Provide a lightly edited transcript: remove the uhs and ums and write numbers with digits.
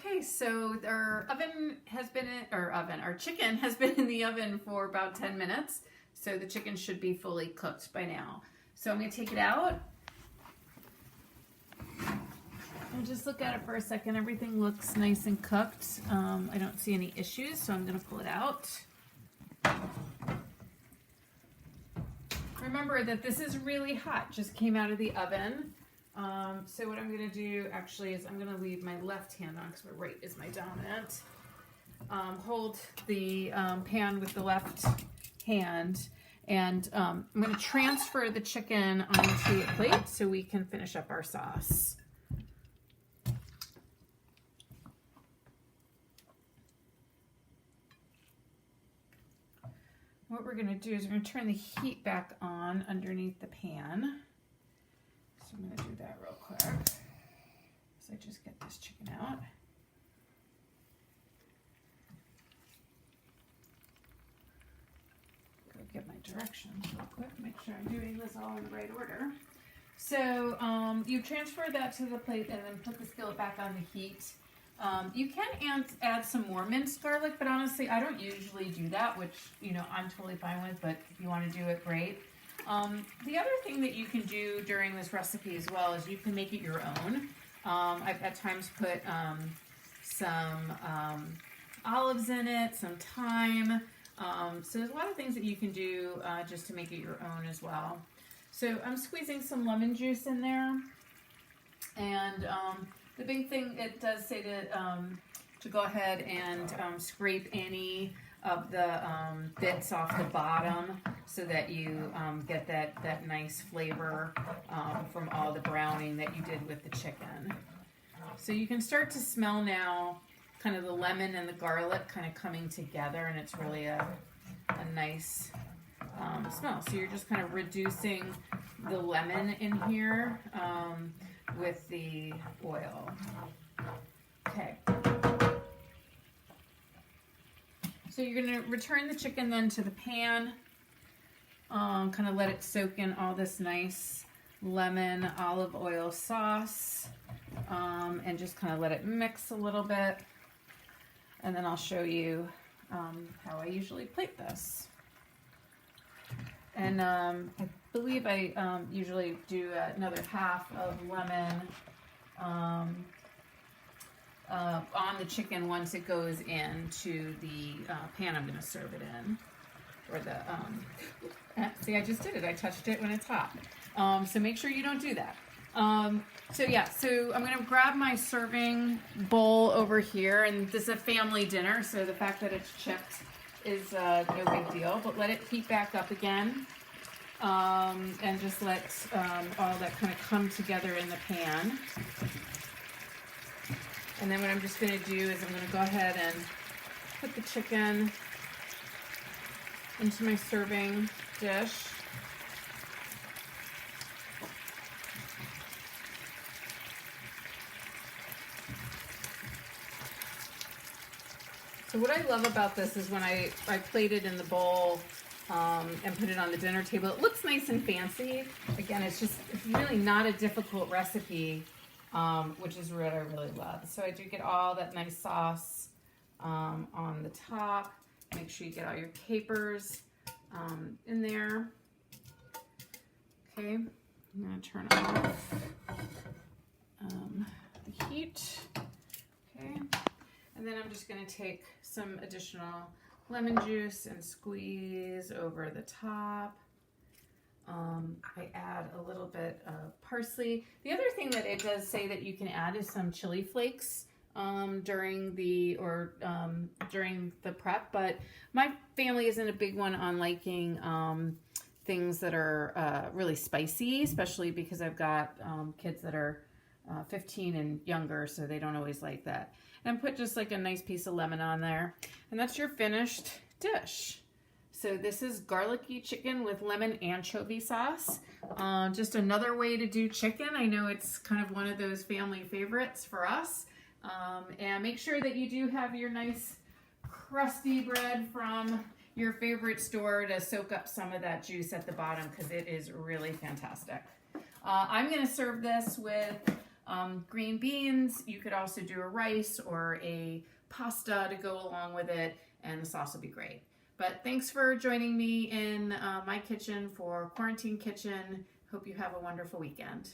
Okay, so our oven has been our chicken has been in the oven for about 10 minutes. So the chicken should be fully cooked by now. So I'm gonna take it out. And just look at it for a second. Everything looks nice and cooked. I don't see any issues, so I'm gonna pull it out. Remember that this is really hot, just came out of the oven. So what I'm going to do actually is I'm going to leave my left hand on because my right is my dominant. Hold the pan with the left hand, and I'm going to transfer the chicken onto a plate so we can finish up our sauce. What we're going to do is we're going to turn the heat back on underneath the pan. So I'm going to do that real quick. So I just get this chicken out. Go get my directions real quick. Make sure I'm doing this all in the right order. So you transfer that to the plate and then put the skillet back on the heat. You can add some more minced garlic, but honestly, I don't usually do that, which, you know, I'm totally fine with, but if you want to do it, great. The other thing that you can do during this recipe as well is you can make it your own. I've at times put some olives in it, some thyme. So there's a lot of things that you can do just to make it your own as well. So I'm squeezing some lemon juice in there, and the big thing, it does say to go ahead and scrape any of the bits off the bottom so that you get that nice flavor from all the browning that you did with the chicken. So you can start to smell now kind of the lemon and the garlic kind of coming together, and it's really a nice smell. So you're just kind of reducing the lemon in here with the oil. Okay. So you're going to return the chicken then to the pan, kind of let it soak in all this nice lemon olive oil sauce, and just kind of let it mix a little bit. And then I'll show you how I usually plate this. And I believe I usually do another half of lemon on the chicken once it goes into the pan I'm going to serve it in. Or the, see, I just did it. I touched it when it's hot. So make sure you don't do that. So yeah, so I'm going to grab my serving bowl over here, and this is a family dinner, so the fact that it's chipped is no big deal, but let it heat back up again, and just let all that kind of come together in the pan. And then what I'm just going to do is I'm going to go ahead and put the chicken into my serving dish. So what I love about this is when I plate it in the bowl and put it on the dinner table, it looks nice and fancy. Again, it's really not a difficult recipe, which is what I really love. So I do get all that nice sauce on the top. Make sure you get all your capers in there. Okay, I'm gonna turn off the heat. Okay. And then I'm just going to take some additional lemon juice and squeeze over the top. I add a little bit of parsley. The other thing that it does say that you can add is some chili flakes during the prep, but my family isn't a big one on liking things that are really spicy, especially because I've got kids that are 15 and younger, so they don't always like that. And put just like a nice piece of lemon on there. And that's your finished dish. So this is garlicky chicken with lemon anchovy sauce. Just another way to do chicken. I know it's kind of one of those family favorites for us. And make sure that you do have your nice crusty bread from your favorite store to soak up some of that juice at the bottom, because it is really fantastic. I'm going to serve this with green beans. You could also do a rice or a pasta to go along with it, and the sauce will be great. But thanks for joining me in my kitchen for Quarantine Kitchen. Hope you have a wonderful weekend.